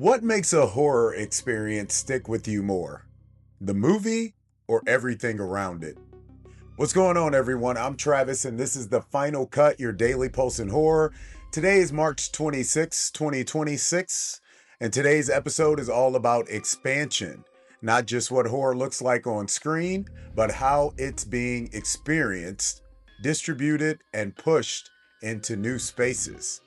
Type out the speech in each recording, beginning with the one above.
What makes a horror experience stick with you more? The movie or everything around it? What's going on, everyone? I'm Travis, and this is the Final Cut, your daily pulse in horror. Today is March 26, 2026, and today's episode is all about expansion. Not just what horror looks like on screen, but how it's being experienced, distributed, and pushed into new spaces.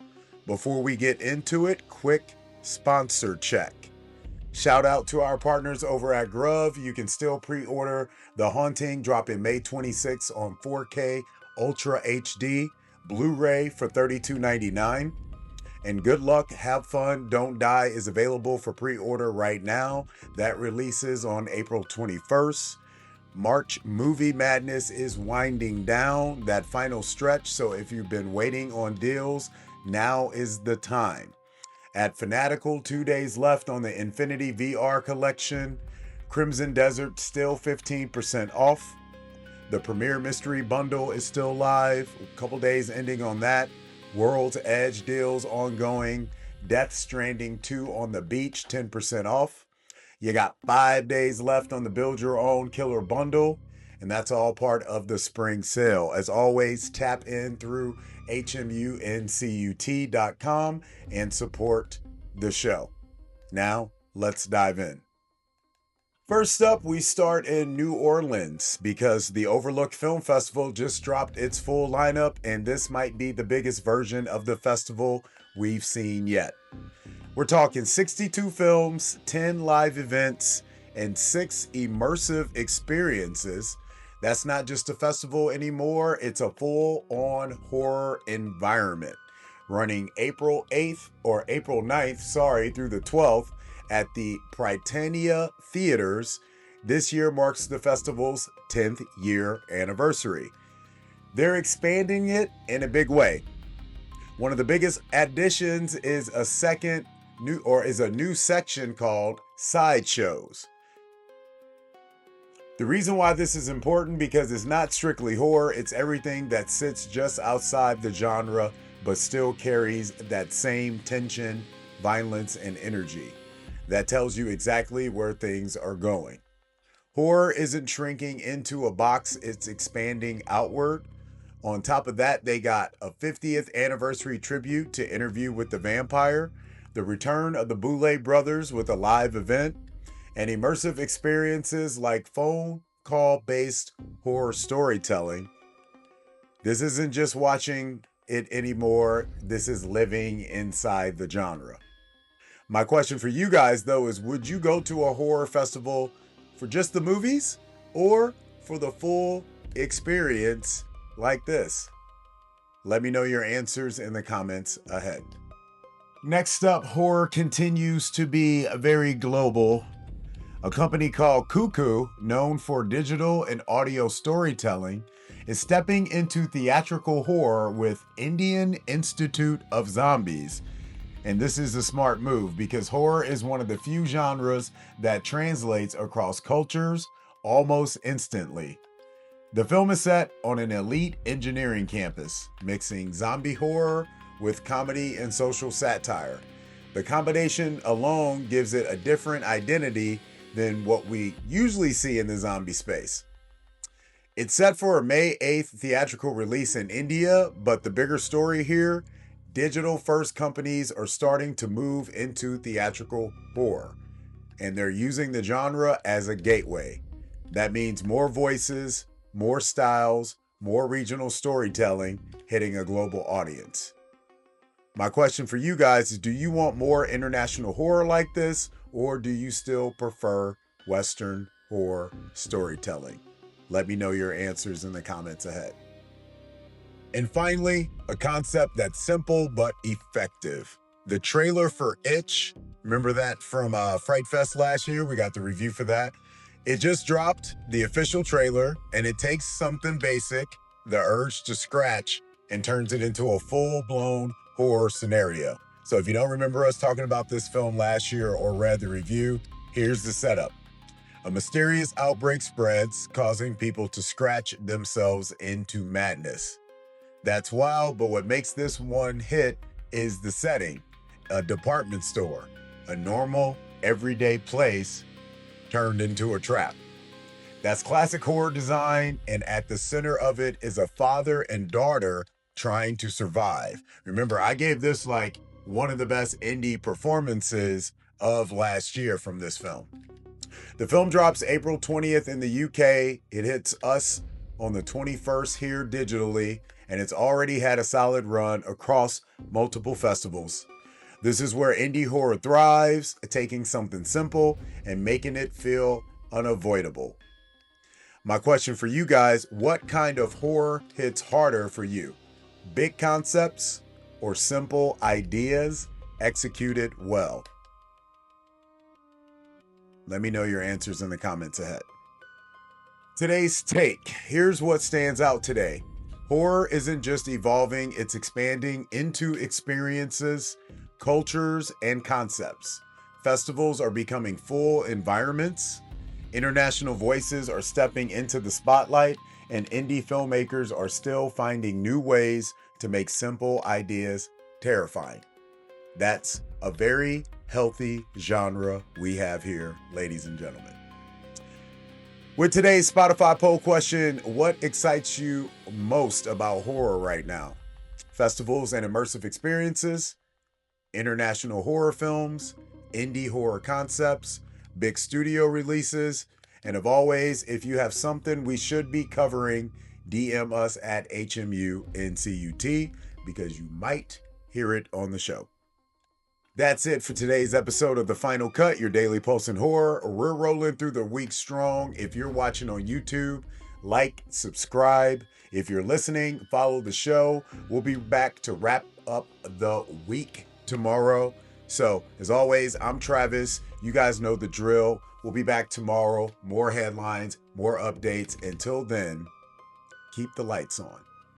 Before we get into it, quick sponsor check. Shout out to our partners over at Grove. You can still pre-order The Haunting, dropping May 26 on 4K Ultra HD Blu-ray for $32.99. And Good Luck, Have Fun, Don't Die is available for pre-order right now. That releases on April 21st. March Movie Madness is winding down, that final stretch. So if you've been waiting on deals, now is the time. At Fanatical, 2 days left on the Infinity VR collection. Crimson Desert still 15% off. The Premiere Mystery Bundle is still live. A couple days ending on that. World's Edge deals ongoing. Death Stranding 2 on the Beach, 10% off. You got 5 days left on the Build Your Own Killer Bundle. And that's all part of the spring sale. As always, tap in through hmuncut.com and support the show. Now, let's dive in. First up, we start in New Orleans because the Overlook Film Festival just dropped its full lineup, and this might be the biggest version of the festival we've seen yet. We're talking 62 films, 10 live events, and 6 immersive experiences. That's not just a festival anymore, it's a full-on horror environment. Running April 9th through the 12th at the Prytania Theaters. This year marks the festival's 10th year anniversary. They're expanding it in a big way. One of the biggest additions is a new section called Sideshows. The reason why this is important because it's not strictly horror, it's everything that sits just outside the genre but still carries that same tension, violence, and energy. That tells you exactly where things are going. Horror isn't shrinking into a box, it's expanding outward. On top of that, they got a 50th anniversary tribute to Interview with the Vampire, the return of the Boulet Brothers with a live event, and immersive experiences like phone call-based horror storytelling. This isn't just watching it anymore, this is living inside the genre. My question for you guys, though, is would you go to a horror festival for just the movies or for the full experience like this? Let me know your answers in the comments ahead. Next up, horror continues to be very global. A company called Cuckoo, known for digital and audio storytelling, is stepping into theatrical horror with Indian Institute of Zombies. And this is a smart move because horror is one of the few genres that translates across cultures almost instantly. The film is set on an elite engineering campus, mixing zombie horror with comedy and social satire. The combination alone gives it a different identity than what we usually see in the zombie space. It's set for a May 8th theatrical release in India, but the bigger story here, digital first companies are starting to move into theatrical horror, and they're using the genre as a gateway. That means more voices, more styles, more regional storytelling hitting a global audience. My question for you guys is, do you want more international horror like this, or do you still prefer Western horror storytelling? Let me know your answers in the comments ahead. And finally, a concept that's simple but effective. The trailer for Itch, remember that from Fright Fest last year? We got the review for that. It just dropped, the official trailer, and it takes something basic, the urge to scratch, and turns it into a full-blown horror scenario. So if you don't remember us talking about this film last year or read the review, here's the setup. A mysterious outbreak spreads, causing people to scratch themselves into madness. That's wild, but what makes this one hit is the setting, a department store. a normal, everyday place turned into a trap. That's classic horror design, and at the center of it is a father and daughter trying to survive. Remember, I gave this like one of the best indie performances of last year from this film. The film drops April 20th in the UK. It hits us on the 21st here digitally, and it's already had a solid run across multiple festivals. This is where indie horror thrives, taking something simple and making it feel unavoidable. My question for you guys, what kind of horror hits harder for you? Big concepts or simple ideas executed well? Let me know your answers in the comments ahead. Today's take. Here's what stands out today. Horror isn't just evolving, it's expanding into experiences, cultures, and concepts. Festivals are becoming full environments. International voices are stepping into the spotlight, and indie filmmakers are still finding new ways to make simple ideas terrifying. That's a very healthy genre we have here, ladies and gentlemen. With today's Spotify poll question, what excites you most about horror right now? Festivals and immersive experiences, international horror films, indie horror concepts, big studio releases, and as always, if you have something we should be covering, DM us at HMUNCUT because you might hear it on the show. That's it for today's episode of The Final Cut, your daily pulse in horror. We're rolling through the week strong. If you're watching on YouTube, like, subscribe. If you're listening, follow the show. We'll be back to wrap up the week tomorrow. So, as always, I'm Travis. You guys know the drill. We'll be back tomorrow. More headlines, more updates. Until then, keep the lights on.